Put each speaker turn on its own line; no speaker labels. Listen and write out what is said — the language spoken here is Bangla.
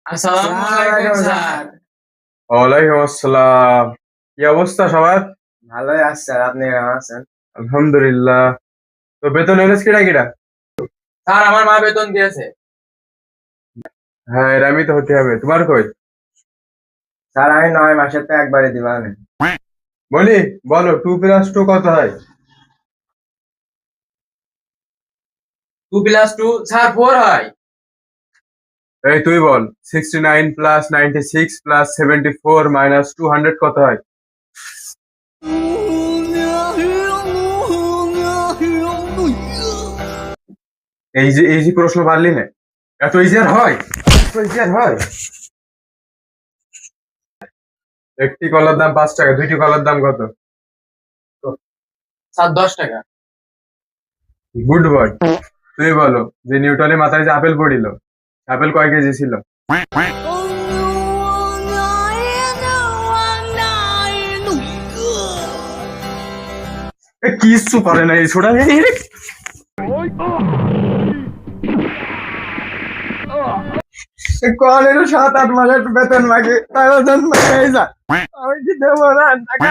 আসসালামু আলাইকুম স্যার।
ওয়ালাইকুম আসসালাম। কি অবস্থা সবার?
ভালোই আছে স্যার, আপনি কেমন আছেন?
আলহামদুলিল্লাহ। তো বেতন এনেছ কিনা কিনা?
স্যার আমার মা বেতন দিয়েছে।
হ্যাঁ, এরামি তো হতে হবে। তোমার কই?
স্যার আমি 9 মাসের তো একবারে দিবানে।
বলি, বলো 2+2 কত হয়?
2+2 স্যার 4 হয়।
এই তুই বল, 69+96+74 - 200 কত হয়? এই যে প্রশ্ন পারলি না? এত ইজি আর হয়? এত ইজি আর হয়? একটি কলার দাম 5 টাকা, দুইটি কলার দাম কত?
স্যার 10 টাকা।
Good boy. তুই বলো, যে নিউটনের মাথায় যে আপেল পড়িল, আপেল কয় কেজি ছিল? কিচ্ছু পারে না এই ছোড়া।
কলেরও 7-8 মাসের বেতন মাগে, তাই বেতন মাগে যা। আমি কি দেবো না টাকা?